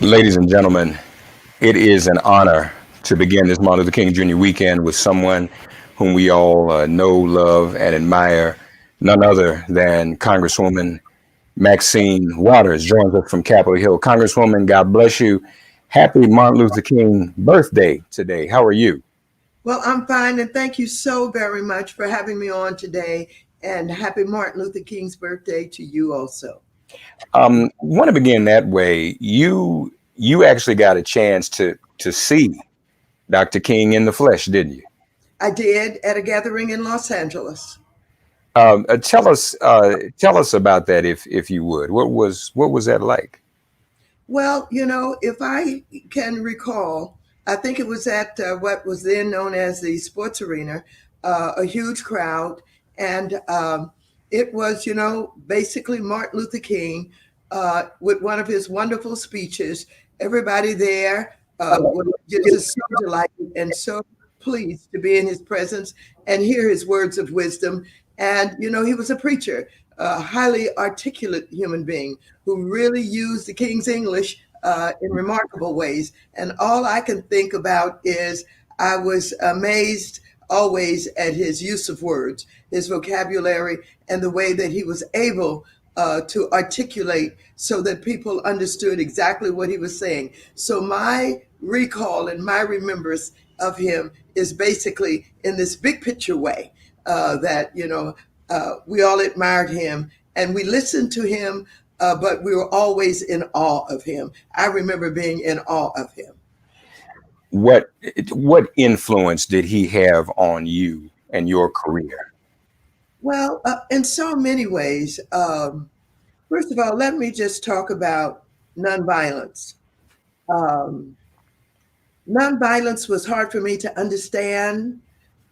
Ladies and gentlemen, it is an honor to begin this Martin Luther King Jr. weekend with someone whom we all know, love, and admire. None other than Congresswoman Maxine Waters joins us from Capitol Hill. Congresswoman, God bless you. Happy Martin Luther King birthday today. How are you? Well, I'm fine, and thank you so very much for having me on today. And happy Martin Luther King's birthday to you also. Want to begin that way. You actually got a chance to see Dr. King in the flesh, didn't you? I did at a gathering in Los Angeles. Tell us about that if you would. What was that like? Well, if I can recall, I think it was at what was then known as the sports arena, a huge crowd. And it was, basically Martin Luther King with one of his wonderful speeches. Everybody there was just so delighted and so pleased to be in his presence and hear his words of wisdom. And, he was a preacher, a highly articulate human being who really used the King's English in remarkable ways. And all I can think about is I was amazed always at his use of words, his vocabulary, and the way that he was able to articulate so that people understood exactly what he was saying. So my recall and my remembrance of him is basically in this big picture way that, we all admired him and we listened to him, but we were always in awe of him. I remember being in awe of him. What what influence did he have on you and your career? Well, in so many ways. First of all, let me just talk about nonviolence. Um, Nonviolence was hard for me to understand,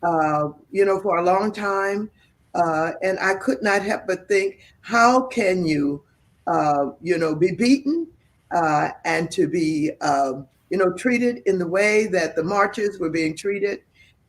for a long time. And I could not help but think, how can you, be beaten and to be, treated in the way that the marchers were being treated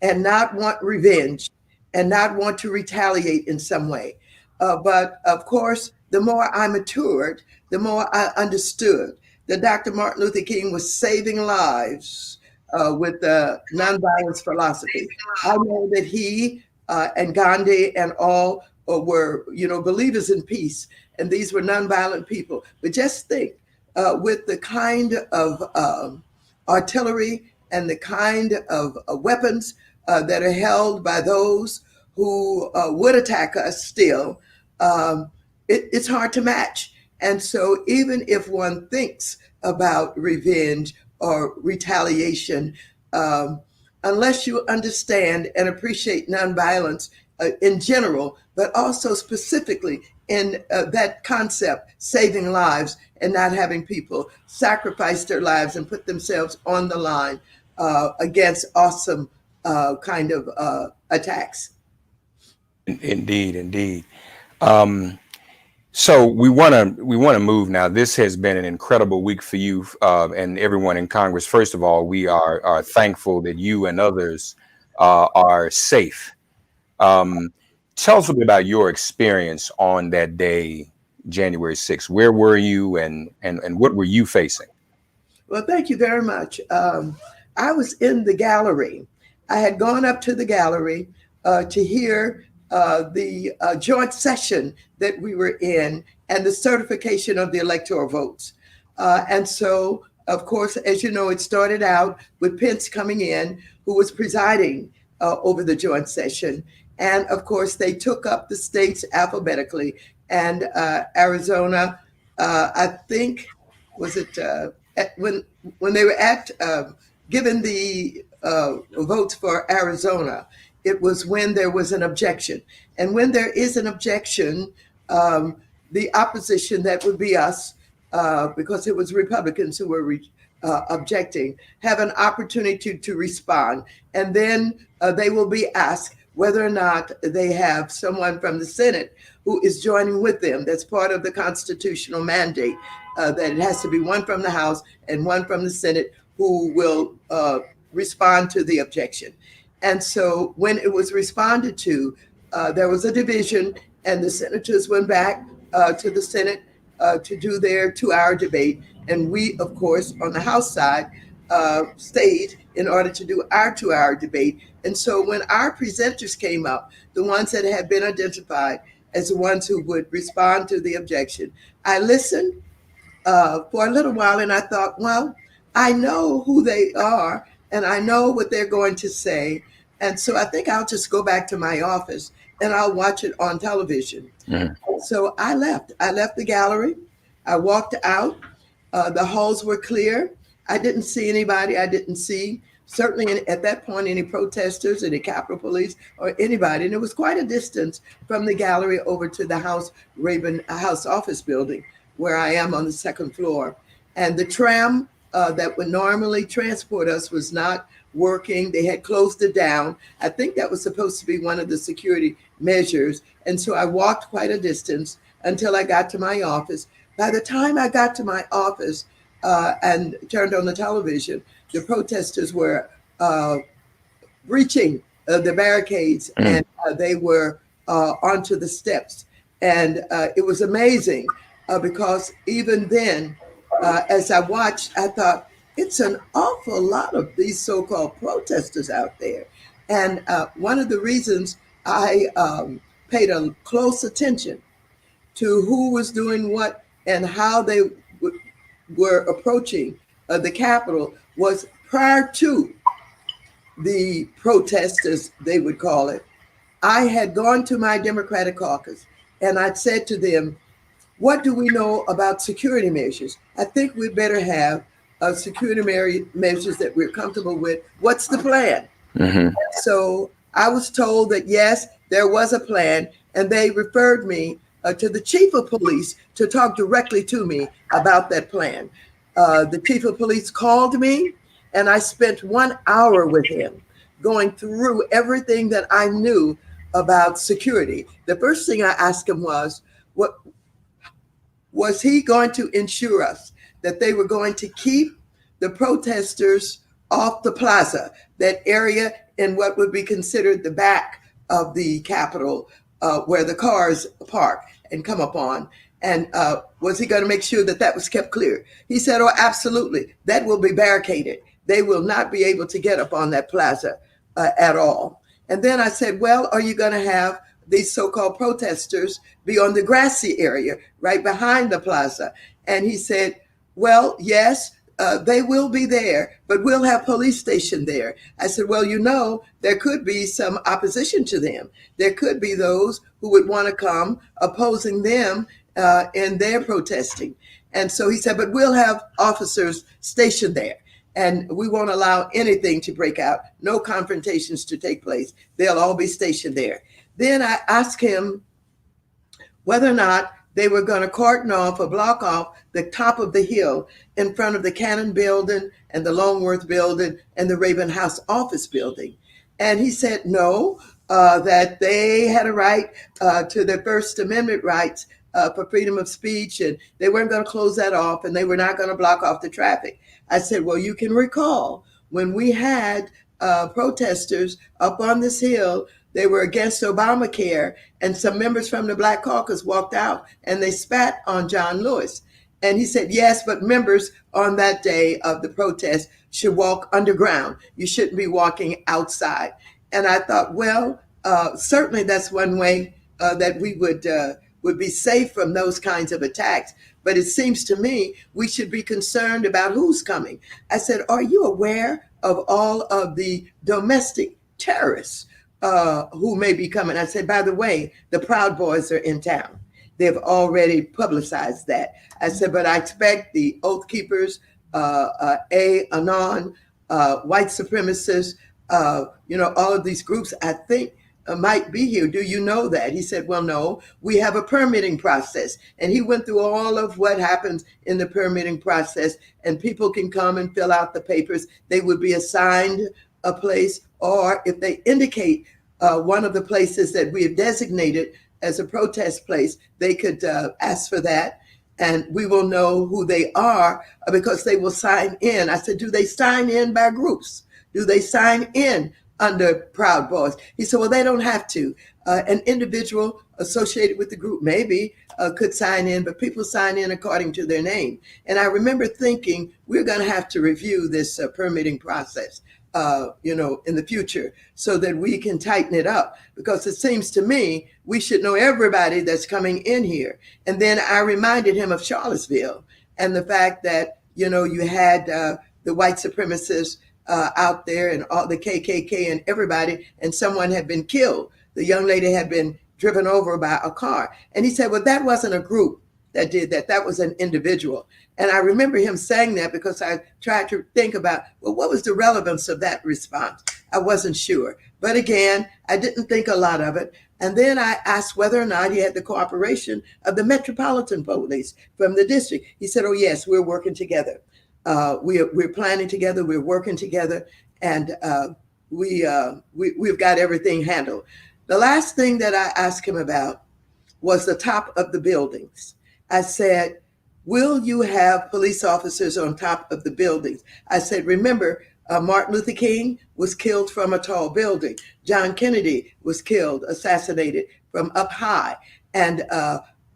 and not want revenge and not want to retaliate in some way. But of course, the more I matured, the more I understood that Dr. Martin Luther King was saving lives with the nonviolence philosophy. I know that he and Gandhi and all were, believers in peace, and these were nonviolent people. But just think, with the kind of artillery and the kind of weapons that are held by those who would attack us still, it's hard to match. And so, even if one thinks about revenge or retaliation, um, unless you understand and appreciate nonviolence in general, but also specifically in that concept, saving lives and not having people sacrifice their lives and put themselves on the line against awesome kind of attacks. Indeed, indeed. Um, so we want to move now. This has been an incredible week for you and everyone in Congress. First of all, we are thankful that you and others are safe. Um, Tell us a bit about your experience on that day, January 6th. Where were you and what were you facing? Well, thank you very much. I was in the gallery. I had gone up to the gallery to hear the joint session that we were in and the certification of the electoral votes. And so, of course, as you know, it started out with Pence coming in, who was presiding over the joint session. And of course, they took up the states alphabetically. And Arizona, I think, was it when they were at given the votes for Arizona, it was when there was an objection, and when there is an objection, um, the opposition, that would be us, because it was Republicans who were objecting, have an opportunity to respond, and then they will be asked whether or not they have someone from the Senate who is joining with them. That's part of the constitutional mandate, that it has to be one from the House and one from the Senate who will respond to the objection. And so when it was responded to, there was a division, and the senators went back to the Senate to do their 2 hour debate. And we, of course, on the House side, stayed in order to do our 2 hour debate. And so when our presenters came up, the ones that had been identified as the ones who would respond to the objection, I listened for a little while, and I thought, well, I know who they are and I know what they're going to say. And so I think I'll just go back to my office and I'll watch it on television. Mhm. So I left. I left the gallery. I walked out. The halls were clear. I didn't see anybody. I didn't see, certainly at that point, any protesters, any Capitol Police, or anybody. And it was quite a distance from the gallery over to the House office building, where I am on the second floor. And the tram that would normally transport us was not working. They had closed it down. I think that was supposed to be one of the security measures. And so I walked quite a distance until I got to my office. By the time I got to my office and turned on the television, the protesters were breaching the barricades, Mhm. and they were onto the steps. And it was amazing because even then, as I watched, I thought, it's an awful lot of these so called protesters out there. And one of the reasons I paid a close attention to who was doing what and how they were approaching the Capitol was prior to the protest, as they would call it. I had gone to my Democratic caucus and I'd said to them, what do we know about security measures? I think we better have security measures that we're comfortable with. What's the plan? Mhm. So I was told that yes, there was a plan, and they referred me to the chief of police to talk directly to me about that plan. The chief of police called me, and I spent 1 hour with him going through everything that I knew about security. The first thing I asked him what was he going to ensure us that they were going to keep the protesters off the plaza, that area in what would be considered the back of the Capitol, where the cars park and come upon? And was he going to make sure that that was kept clear? He said, oh, absolutely. That will be barricaded. They will not be able to get up on that plaza at all. And then I said, well, are you going to have these so-called protesters be on the grassy area right behind the plaza? And he said, well, yes, they will be there, but we'll have police stationed there. I said, well, there could be some opposition to them. There could be those who would want to come opposing them in their protesting. And so he said, but we'll have officers stationed there. And we won't allow anything to break out, no confrontations to take place. They'll all be stationed there. Then I asked him whether or not they were going to cordon off or block off the top of the hill in front of the Cannon Building and the Longworth Building and the Raven House office building. And he said no, that they had a right to their First Amendment rights for freedom of speech, and they weren't going to close that off, and they were not going to block off the traffic. I said, well, you can recall when we had protesters up on this hill, they were against Obamacare, and some members from the Black Caucus walked out and they spat on John Lewis. And he said, yes, but members on that day of the protest should walk underground. You shouldn't be walking outside. And I thought, well, certainly that's one way that we would be safe from those kinds of attacks. But it seems to me we should be concerned about who's coming. I said, are you aware of all of the domestic terrorists who may be coming? I said, by the way, the Proud Boys are in town. They've already publicized that. I said, but I expect the Oath Keepers, Anon, white supremacists, all of these groups, I think, might be here. Do you know that? He said, well, no, we have a permitting process. And he went through all of what happens in the permitting process, and people can come and fill out the papers. They would be assigned a place, or if they indicate one of the places that we have designated as a protest place, they could ask for that. And we will know who they are because they will sign in. I said, do they sign in by groups? Do they sign in under Proud Boys? He said, well, they don't have to. An individual associated with the group maybe could sign in, but people sign in according to their name. And I remember thinking we're going to have to review this permitting process, in the future so that we can tighten it up, because it seems to me we should know everybody that's coming in here. And then I reminded him of Charlottesville and the fact that, you had the white supremacists out there and all the KKK and everybody, and someone had been killed. The young lady had been driven over by a car. And he said, well, that wasn't a group that did that. That was an individual. And I remember him saying that because I tried to think about, well, what was the relevance of that response? I wasn't sure. But again, I didn't think a lot of it. And then I asked whether or not he had the cooperation of the Metropolitan Police from the district. He said, oh, yes, we're working together. We're planning together. We're working together. And we've got everything handled. The last thing that I asked him about was the top of the buildings. I said, will you have police officers on top of the buildings? I said, remember, Martin Luther King was killed from a tall building. John Kennedy was killed, assassinated from up high. And,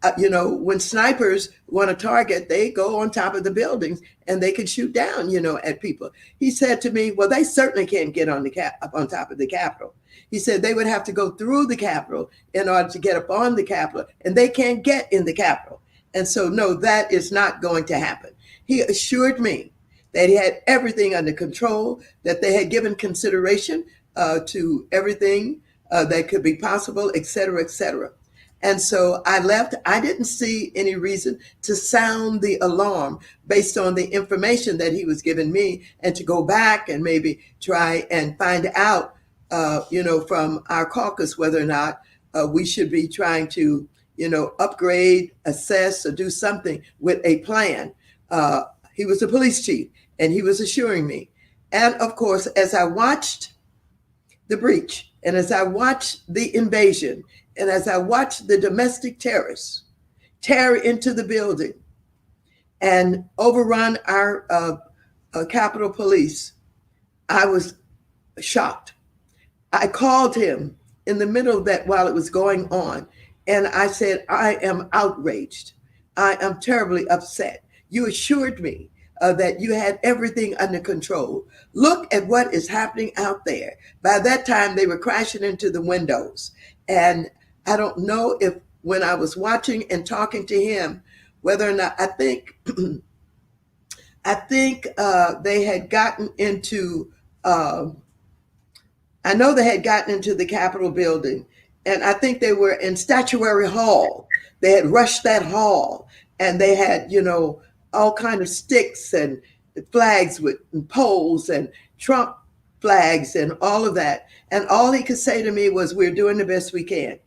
when snipers want to target, they go on top of the buildings and they can shoot down, at people. He said to me, well, they certainly can't get on up on top of the Capitol. He said they would have to go through the Capitol in order to get up on the Capitol, and they can't get in the Capitol. And so, no, that is not going to happen. He assured me that he had everything under control, that they had given consideration to everything that could be possible, et cetera, et cetera. And so I left. I didn't see any reason to sound the alarm based on the information that he was giving me, and to go back and maybe try and find out, from our caucus whether or not we should be trying to, upgrade, assess, or do something with a plan. He was a police chief, and he was assuring me. And of course, as I watched the breach, and as I watched the invasion, and as I watched the domestic terrorists tear into the building and overrun our Capitol Police, I was shocked. I called him in the middle of that while it was going on, and I said, I am outraged. I am terribly upset. You assured me that you had everything under control. Look at what is happening out there. By that time, they were crashing into the windows. And I don't know if when I was watching and talking to him, whether or not I think they had gotten into, I know they had gotten into the Capitol building, and I think they were in Statuary Hall. They had rushed that hall, and they had, all kind of sticks and flags with and poles and Trump flags and all of that. And all he could say to me was, we're doing the best we can.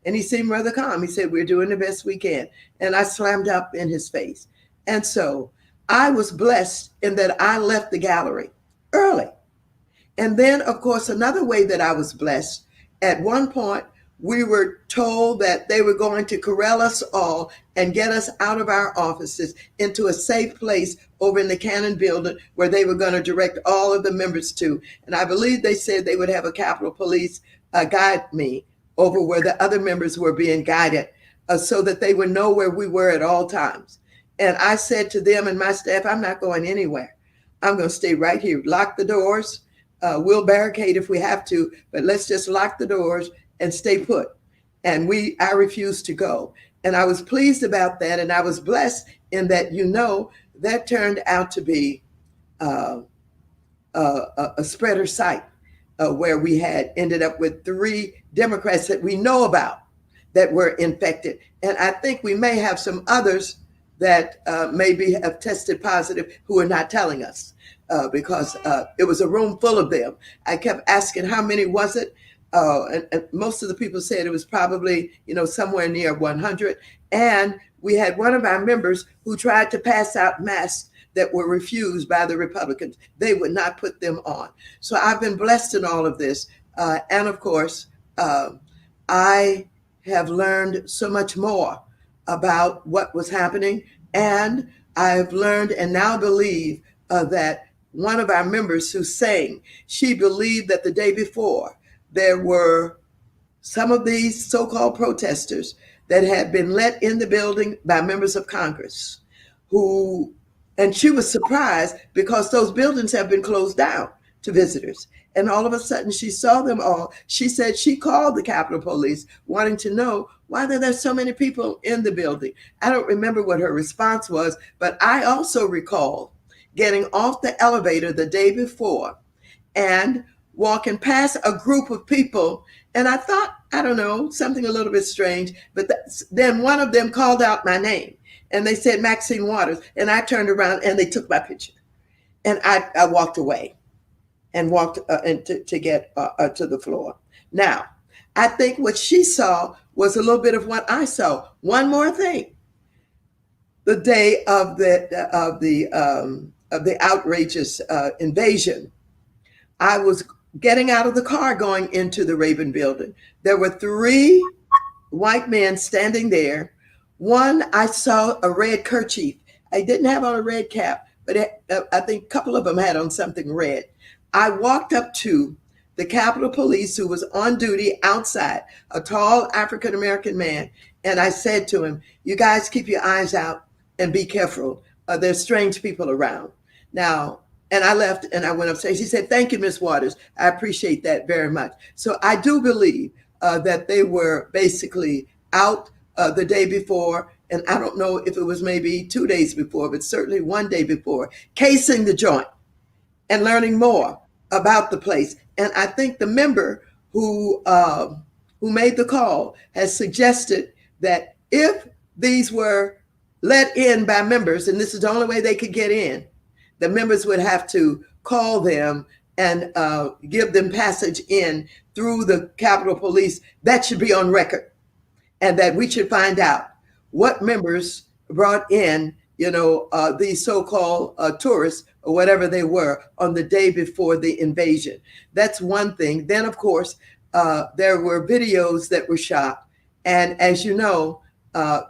And he seemed rather calm. He said, we're doing the best we can. And I slammed up in his face. And so I was blessed in that I left the gallery early. And then, of course, another way that I was blessed, at one point, we were told that they were going to corral us all and get us out of our offices into a safe place over in the Cannon building where they were going to direct all of the members to. And I believe they said they would have a Capitol Police guide me over where the other members were being guided so that they would know where we were at all times. And I said to them and my staff, I'm not going anywhere. I'm going to stay right here. Lock the doors. We'll barricade if we have to, but let's just lock the doors and stay put. And I refused to go. And I was pleased about that. And I was blessed in that, that turned out to be a spreader site where we had ended up with 3 Democrats that we know about that were infected. And I think we may have some others that maybe have tested positive who are not telling us because it was a room full of them. I kept asking, how many was it? And most of the people said it was probably, somewhere near 100. And we had one of our members who tried to pass out masks that were refused by the Republicans. They would not put them on. So I've been blessed in all of this. And of course, I have learned so much more about what was happening. And I've learned and now believe that one of our members who's saying she believed that the day before there were some of these so-called protesters that had been let in the building by members of Congress who, and she was surprised because those buildings have been closed down to visitors. And all of a sudden she saw them all. She said she called the Capitol Police wanting to know why there's so many people in the building. I don't remember what her response was, but I also recall getting off the elevator the day before and walking past a group of people. And I thought, I don't know, something a little bit strange. But then one of them called out my name and they said, Maxine Waters. And I turned around and they took my picture. And I walked away and walked to get to the floor. Now, I think what she saw was a little bit of what I saw. One more thing. The day of the outrageous invasion, I was getting out of the car going into the Raven building. There were 3 white men standing there. One, I saw a red kerchief. I didn't have on a red cap, but I think a couple of them had on something red. I walked up to the Capitol Police who was on duty outside, a tall African-American man, and I said to him, you guys keep your eyes out and be careful. There's strange people around. Now, and I left and I went upstairs. He said, thank you, Miss Waters. I appreciate that very much. So I do believe that they were basically out the day before. And I don't know if it was maybe 2 days before, but certainly one day before, casing the joint and learning more about the place. And I think the member who made the call has suggested that if these were let in by members, and this is the only way they could get in, the members would have to call them and give them passage in through the Capitol Police. That should be on record, and that we should find out what members brought in, these so-called tourists or whatever they were on the day before the invasion. That's one thing. Then, of course, there were videos that were shot. And as you know,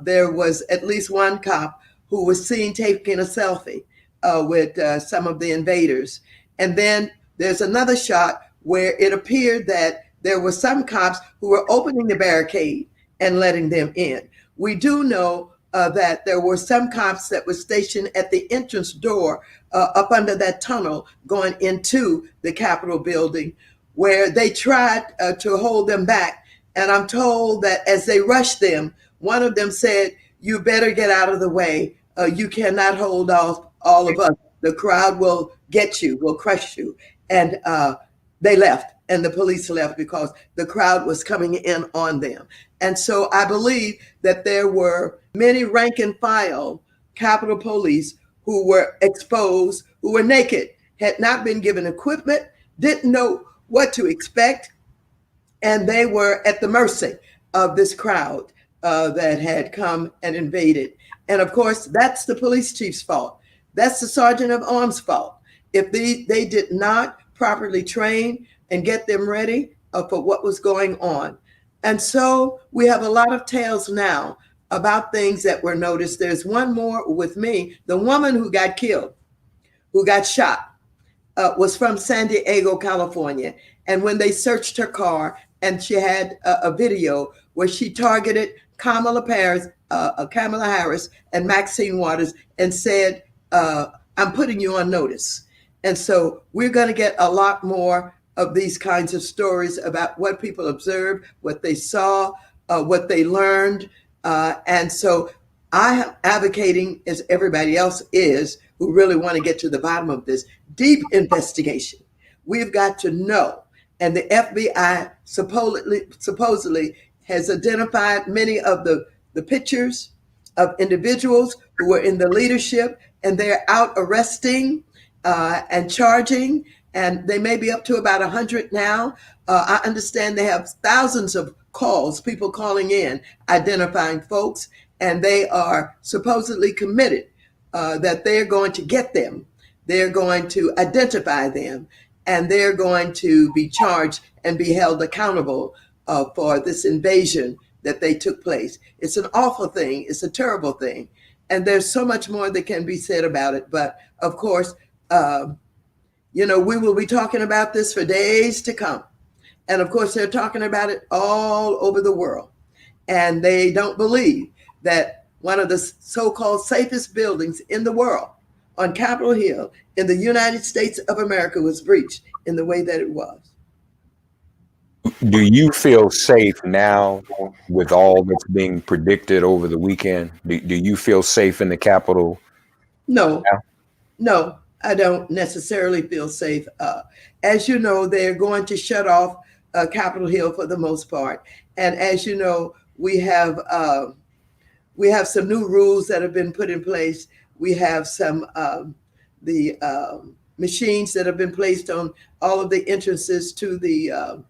there was at least one cop who was seen taking a selfie with some of the invaders. And then there's another shot where it appeared that there were some cops who were opening the barricade and letting them in. We do know that there were some cops that were stationed at the entrance door up under that tunnel going into the Capitol building, where they tried to hold them back. And I'm told that as they rushed them, one of them said, you better get out of the way. You cannot hold off all of us. The crowd will get you, will crush you. And they left, and the police left because the crowd was coming in on them. And so I believe that there were many rank and file Capitol Police who were exposed, who were naked, had not been given equipment, didn't know what to expect, and they were at the mercy of this crowd that had come and invaded. And of course, that's the police chief's fault. That's the sergeant of arms' fault. If they did not properly train and get them ready for what was going on. And so we have a lot of tales now about things that were noticed. There's one more with me. The woman who got killed, who got shot, was from San Diego, California. And when they searched her car, and she had a video where she targeted Kamala Harris and Maxine Waters and said, I'm putting you on notice. And so we're going to get a lot more of these kinds of stories about what people observed, what they saw, what they learned. And so I am advocating, as everybody else is, who really want to get to the bottom of this, deep investigation. We've got to know. And the FBI supposedly has identified many of the pictures of individuals who were in the leadership, and they're out arresting and charging, and they may be up to about 100 now. I understand they have thousands of calls, people calling in, identifying folks, and they are supposedly committed that they're going to get them. They're going to identify them, and they're going to be charged and be held accountable for this invasion that they took place. It's an awful thing. It's a terrible thing. And there's so much more that can be said about it. But of course, we will be talking about this for days to come. And of course, they're talking about it all over the world. And they don't believe that one of the so called safest buildings in the world on Capitol Hill in the United States of America was breached in the way that it was. Do you feel safe now with all that's being predicted over the weekend? Do you feel safe in the Capitol No, now? no, I don't necessarily feel safe. As you know, they're going to shut off Capitol Hill for the most part. And as you know, we have some new rules that have been put in place. We have some the machines that have been placed on all of the entrances to the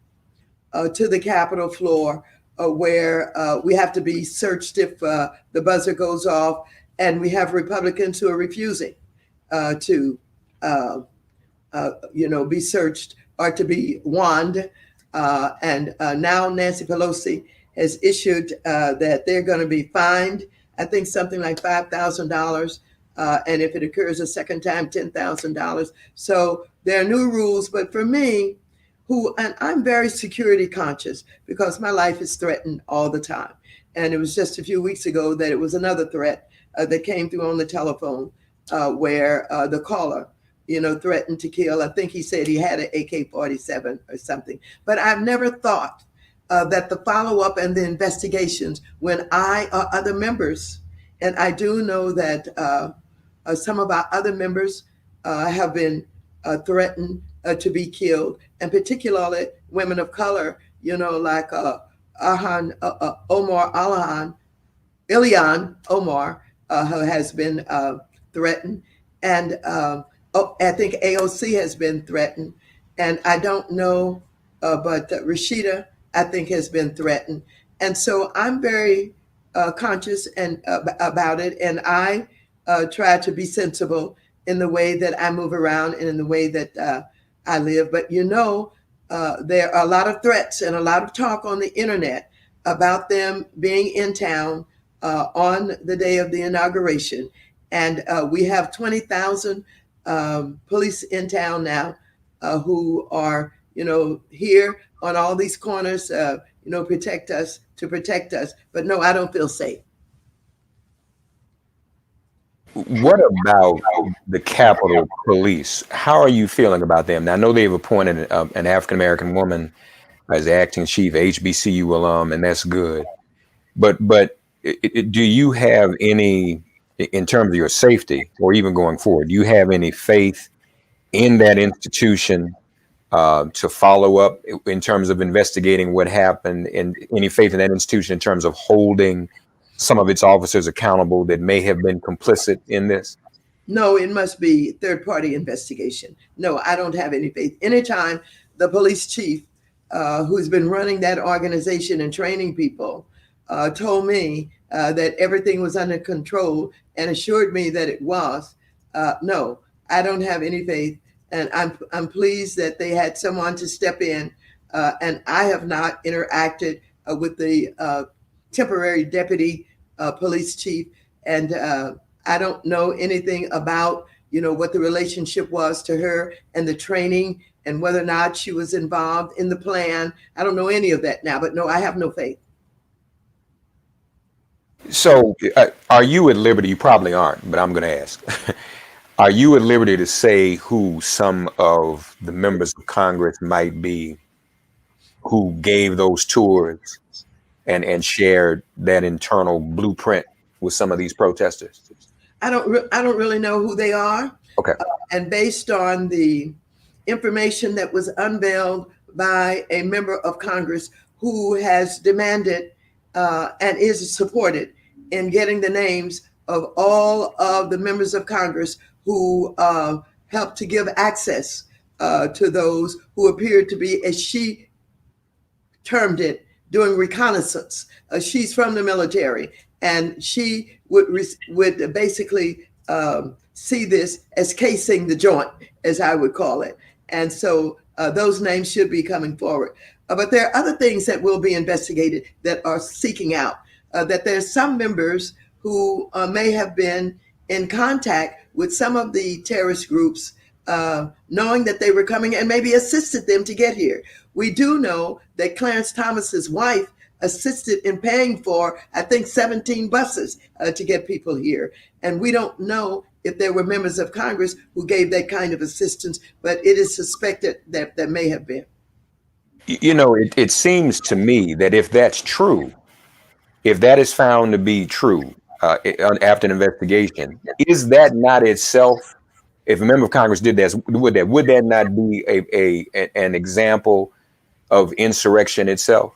Capitol floor, where we have to be searched if the buzzer goes off, and we have Republicans who are refusing to uh, be searched or to be wand. And now Nancy Pelosi has issued that they're going to be fined, I think something like $5,000. And if it occurs a second time, $10,000. So there are new rules. But for me, and I'm very security conscious because my life is threatened all the time. And it was just a few weeks ago that it was another threat that came through on the telephone where the caller threatened to kill. I think he said he had an AK-47 or something. But I've never thought that the follow-up and the investigations when I or other members, and I do know that some of our other members have been threatened to be killed, and particularly women of color, like Omar Alahan, Ilhan Omar, who has been threatened, and I think AOC has been threatened, and I don't know, but Rashida, I think, has been threatened, and so I'm very conscious and about it, and I try to be sensible in the way that I move around and in the way that I live. But there are a lot of threats and a lot of talk on the internet about them being in town on the day of the inauguration. And we have 20,000 police in town now who are, here on all these corners, protect us, to protect us. But no, I don't feel safe. What about the Capitol Police? How are you feeling about them? Now, I know they've appointed an African American woman as acting chief, HBCU alum, and that's good. But do you have any, in terms of your safety, or even going forward, do you have any faith in that institution to follow up in terms of investigating what happened, and any faith in that institution in terms of holding some of its officers accountable that may have been complicit in this? No, it must be third party investigation. No, I don't have any faith. Anytime the police chief, who's been running that organization and training people, told me that everything was under control and assured me that it was, no, I don't have any faith. And I'm pleased that they had someone to step in. And I have not interacted with the temporary deputy police chief. And I don't know anything about, what the relationship was to her and the training and whether or not she was involved in the plan. I don't know any of that now, but no, I have no faith. So, are you at liberty? You probably aren't, but I'm going to ask. Are you at liberty to say who some of the members of Congress might be who gave those tours and shared that internal blueprint with some of these protesters? I don't really know who they are. Okay. And based on the information that was unveiled by a member of Congress who has demanded and is supported in getting the names of all of the members of Congress who helped to give access to those who appeared to be, as she termed it, doing reconnaissance. She's from the military, and she would basically see this as casing the joint, as I would call it. And so those names should be coming forward. But there are other things that will be investigated that are seeking out, that there's some members who may have been in contact with some of the terrorist groups knowing that they were coming and maybe assisted them to get here. We do know that Clarence Thomas's wife assisted in paying for, I think, 17 buses to get people here. And we don't know if there were members of Congress who gave that kind of assistance, but it is suspected that there may have been. It seems to me that if that's true, if that is found to be true after an investigation, is that not itself, if a member of Congress did that, would that not be an example of insurrection itself?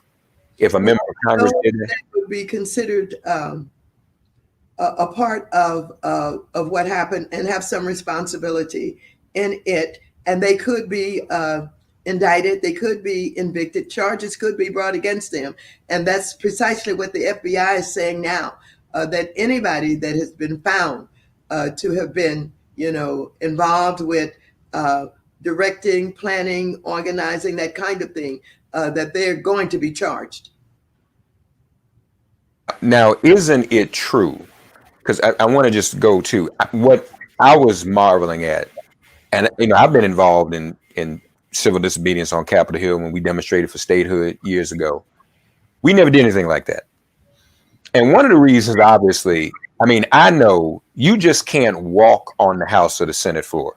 If a member of Congress did that? That would be considered a part of what happened and have some responsibility in it. And they could be indicted, they could be convicted, charges could be brought against them. And that's precisely what the FBI is saying now, that anybody that has been found to have been, involved with directing, planning, organizing, that kind of thing, that they're going to be charged. Now, isn't it true? Because I want to just go to what I was marveling at. And, I've been involved in civil disobedience on Capitol Hill when we demonstrated for statehood years ago. We never did anything like that. And one of the reasons, obviously, I know you just can't walk on the House or the Senate floor.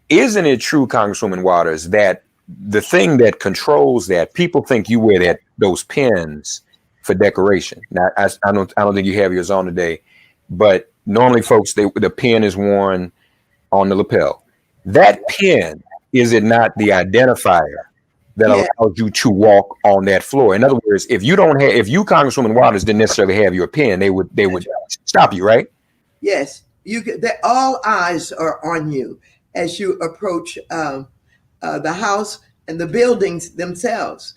Isn't it true, Congresswoman Waters, that the thing that controls that, people think you wear those pins for decoration? Now, I don't think you have yours on today, but normally, folks, the pin is worn on the lapel. That pin, is it not the identifier that allows you to walk on that floor? In other words, if you Congresswoman Waters, didn't necessarily have your pin, they would stop you, right? Yes, all eyes are on you as you approach the House and the buildings themselves.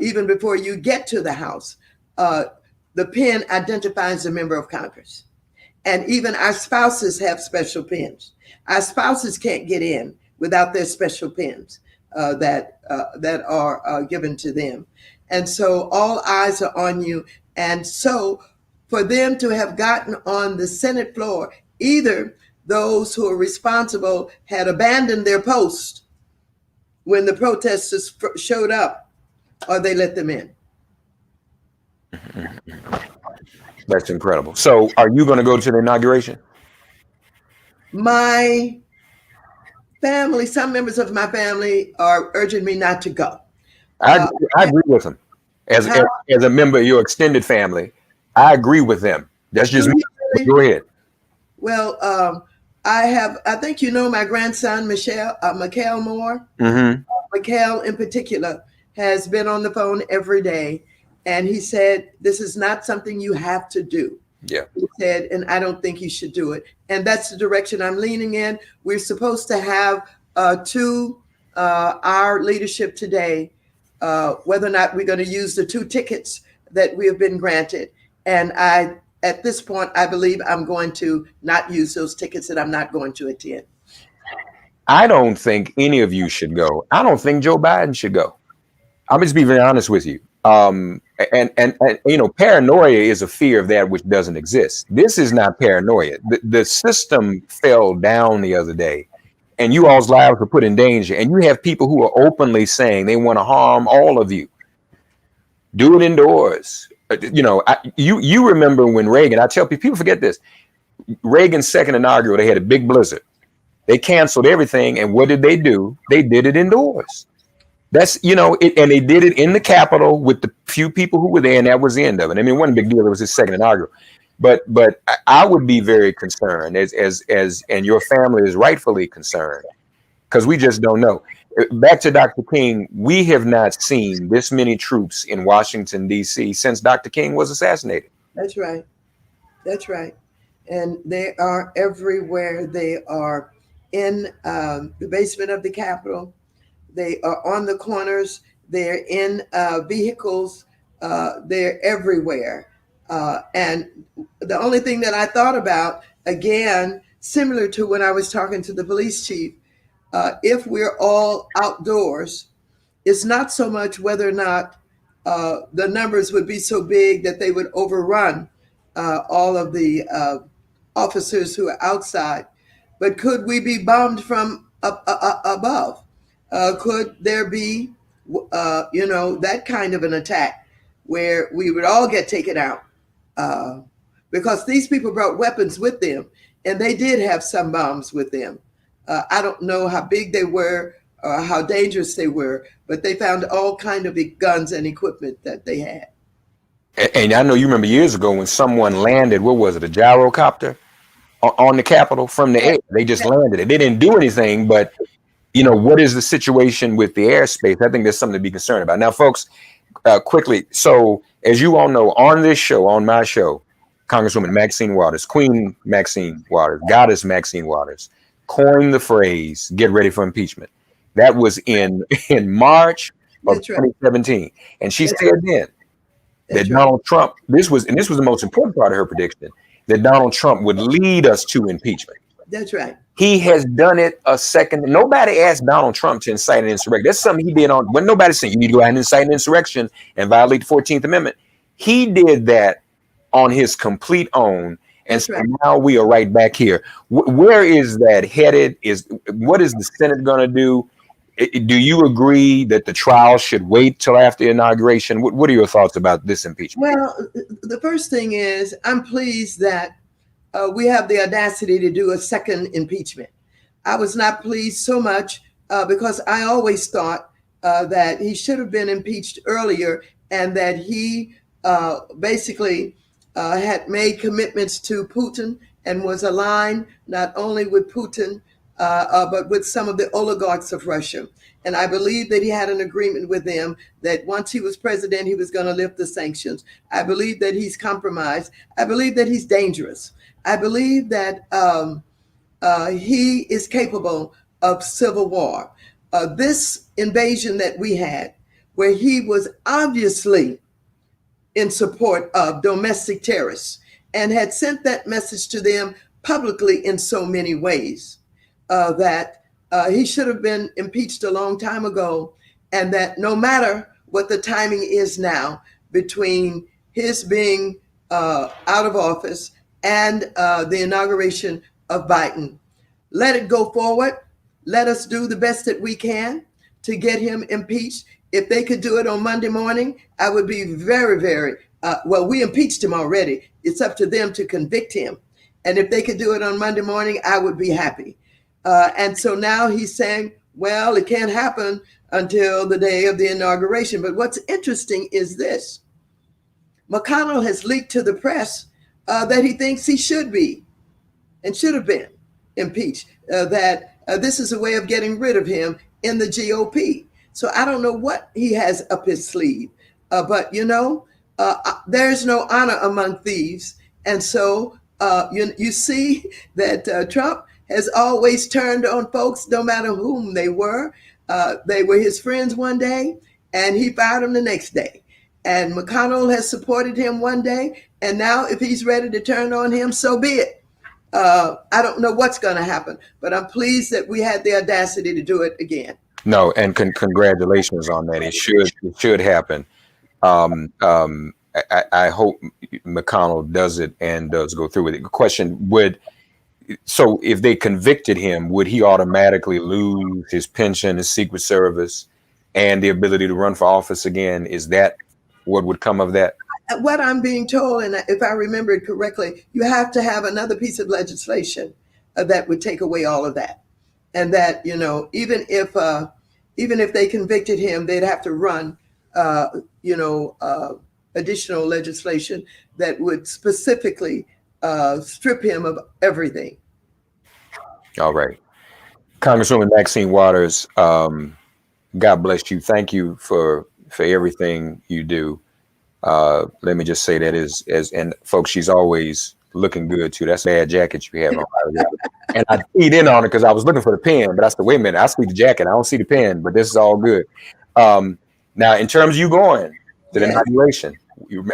Even before you get to the House, the pin identifies a member of Congress. And even our spouses have special pins. Our spouses can't get in without their special pins that are given to them. And so all eyes are on you. And so for them to have gotten on the Senate floor, either those who are responsible had abandoned their post when the protesters showed up, or they let them in. That's incredible. So are you going to go to the inauguration? My family, some members of my family are urging me not to go. I agree with them. As a member of your extended family, I agree with them. That's just me. Really? Go ahead. Well, I think my grandson, Mikhail Moore. Mm-hmm. Mikhail in particular has been on the phone every day. And he said, this is not something you have to do. Yeah. He said, and I don't think you should do it. And that's the direction I'm leaning in. We're supposed to have to our leadership today, whether or not we're going to use the 2 tickets that we have been granted. And at this point, I believe I'm going to not use those tickets, and I'm not going to attend. I don't think any of you should go. I don't think Joe Biden should go. I'm just be very honest with you. And paranoia is a fear of that which doesn't exist. This is not paranoia. The system fell down the other day, and you all's lives were put in danger. And you have people who are openly saying they want to harm all of you. Do it indoors. You remember when Reagan? I tell people forget this. Reagan's second inaugural, they had a big blizzard. They canceled everything, and what did they do? They did it indoors. That's, and they did it in the Capitol with the few people who were there, and that was the end of it. It wasn't a big deal. It was his second inaugural. But I would be very concerned, and your family is rightfully concerned, because we just don't know. Back to Dr. King, we have not seen this many troops in Washington, D.C. since Dr. King was assassinated. That's right. That's right. And they are everywhere. They are in the basement of the Capitol. They are on the corners. They're in vehicles. They're everywhere. And the only thing that I thought about, again, similar to when I was talking to the police chief, if we're all outdoors, it's not so much whether or not the numbers would be so big that they would overrun all of the officers who are outside, but could we be bombed from above? Could there be, that kind of an attack where we would all get taken out? Uh, because these people brought weapons with them, and they did have some bombs with them. I don't know how big they were or how dangerous they were, but they found all kind of guns and equipment that they had. And I know you remember years ago when someone landed, what was it, a gyrocopter on the Capitol from the air? They just landed it. They didn't do anything, but what is the situation with the airspace? I think there's something to be concerned about. Now, folks, quickly. So as you all know, on this show, on my show, Congresswoman Maxine Waters, Queen Maxine Waters, Goddess Maxine Waters, coined the phrase, get ready for impeachment. That was in March of 2017. And she said then that Donald Trump, this was the most important part of her prediction, that Donald Trump would lead us to impeachment. That's right. He has done it a second. Nobody asked Donald Trump to incite an insurrection. That's something he did when nobody said you need to go out and incite an insurrection and violate the 14th Amendment. He did that on his complete own. And so now we are right back here. Where is that headed? What is the Senate going to do? Do you agree that the trial should wait till after inauguration? What are your thoughts about this impeachment? Well, the first thing is I'm pleased that we have the audacity to do a second impeachment. I was not pleased so much because I always thought that he should have been impeached earlier, and that he basically had made commitments to Putin and was aligned not only with Putin, but with some of the oligarchs of Russia. And I believe that he had an agreement with them that once he was president, he was going to lift the sanctions. I believe that he's compromised. I believe that he's dangerous. I believe that he is capable of civil war. This invasion that we had, where he was obviously in support of domestic terrorists and had sent that message to them publicly in so many ways, that he should have been impeached a long time ago, and that no matter what the timing is now between his being out of office and the inauguration of Biden, let it go forward. Let us do the best that we can to get him impeached. If they could do it on Monday morning, I would be very, very, well, we impeached him already. It's up to them to convict him. And if they could do it on Monday morning, I would be happy. And so now he's saying, well, it can't happen until the day of the inauguration. But what's interesting is this. McConnell has leaked to the press that he thinks he should be and should have been impeached, that this is a way of getting rid of him in the GOP. So I don't know what he has up his sleeve, but there's no honor among thieves. And so you see that Trump has always turned on folks, no matter whom they were. They were his friends one day, and he fired them the next day. And McConnell has supported him one day, and now if he's ready to turn on him, so be it. I don't know what's going to happen, but I'm pleased that we had the audacity to do it again. No, and congratulations on that. It should happen. I hope McConnell does it and does go through with it. The question so if they convicted him, would he automatically lose his pension, his Secret Service, and the ability to run for office again? Is that what would come of that? What I'm being told, and if I remember it correctly, you have to have another piece of legislation that would take away all of that. And that, even if they convicted him, they'd have to run, additional legislation that would specifically strip him of everything. All right. Congresswoman Maxine Waters, God bless you. Thank you for everything you do. Let me just say that and folks, she's always looking good too. That's a bad jacket you have on. And I keyed in on it because I was looking for the pen, but I said, wait a minute, I see the jacket. I don't see the pen, but this is all good. Now, in terms of you going to the inauguration,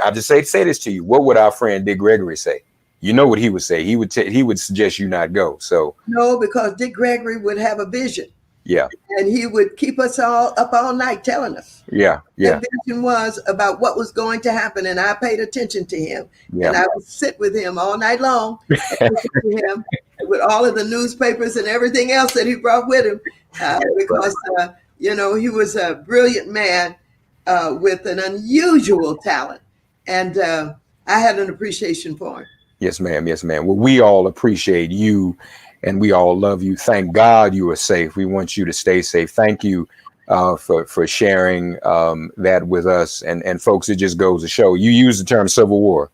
I just say this to you. What would our friend Dick Gregory say? You know what he would say. He would suggest you not go. So no, because Dick Gregory would have a vision. Yeah. And he would keep us all up all night telling us. Yeah. The vision was about what was going to happen, and I paid attention to him. And I would sit with him all night long and listen to him with all of the newspapers and everything else that he brought with him, because he was a brilliant man with an unusual talent, and I had an appreciation for him. Yes, ma'am. Yes, ma'am. Well, we all appreciate you, and we all love you. Thank God you are safe. We want you to stay safe. Thank you for sharing that with us. And folks, it just goes to show. You use the term civil war.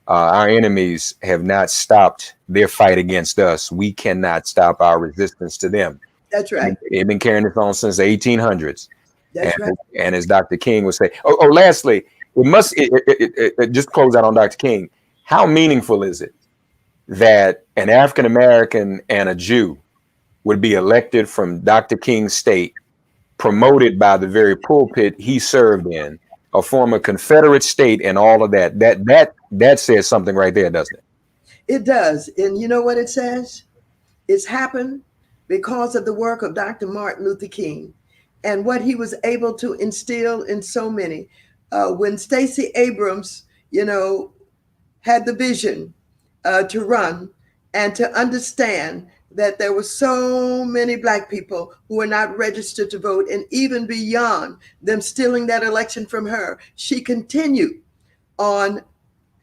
Our enemies have not stopped their fight against us. We cannot stop our resistance to them. That's right. They've been carrying this on since the 1800s. That's right. And as Dr. King would say, lastly, just close out on Dr. King. How meaningful is it that an African American and a Jew would be elected from Dr. King's state, promoted by the very pulpit he served in, a former Confederate state, and all of that? That says something right there, doesn't it? It does. And you know what it says? It's happened because of the work of Dr. Martin Luther King and what he was able to instill in so many. When Stacey Abrams, had the vision to run and to understand that there were so many Black people who were not registered to vote, and even beyond them stealing that election from her, she continued on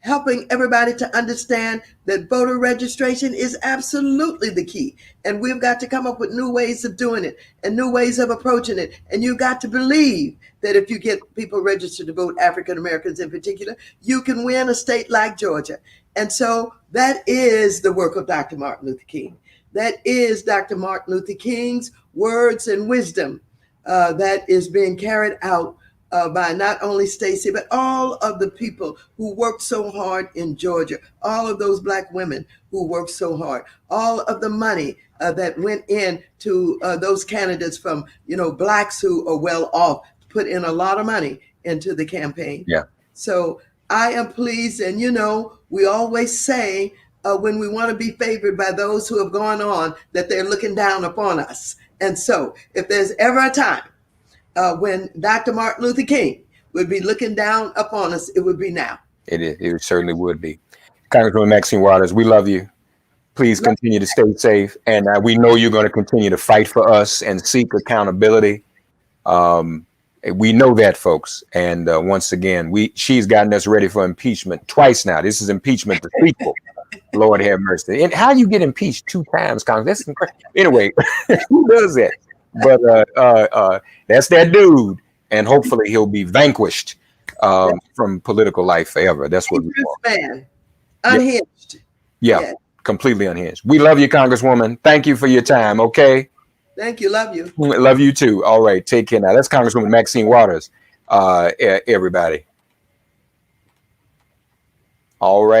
helping everybody to understand that voter registration is absolutely the key. And we've got to come up with new ways of doing it and new ways of approaching it. And you've got to believe that if you get people registered to vote, African Americans in particular, you can win a state like Georgia. And so that is the work of Dr. Martin Luther King. That is Dr. Martin Luther King's words and wisdom that is being carried out by not only Stacey, but all of the people who worked so hard in Georgia, all of those Black women who worked so hard, all of the money that went in to those candidates from, Blacks who are well off, put in a lot of money into the campaign. Yeah. So I am pleased. And, we always say when we want to be favored by those who have gone on, that they're looking down upon us. And so if there's ever a time when Dr. Martin Luther King would be looking down upon us, it would be now. It is. It certainly would be. Congresswoman Maxine Waters, we love you. Please continue to stay safe. And we know you're going to continue to fight for us and seek accountability. We know that, folks. And once again, she's gotten us ready for impeachment twice now. This is impeachment the sequel. Lord have mercy. And how you get impeached 2 times, Congress? That's incredible. Anyway, who does that? But that's that dude, and hopefully he'll be vanquished from political life forever. That's what we want. Man, unhinged. Yeah, completely unhinged. We love you, Congresswoman. Thank you for your time. Okay. Thank you. Love you. Love you too. All right. Take care now. That's Congresswoman Maxine Waters. Everybody. All right.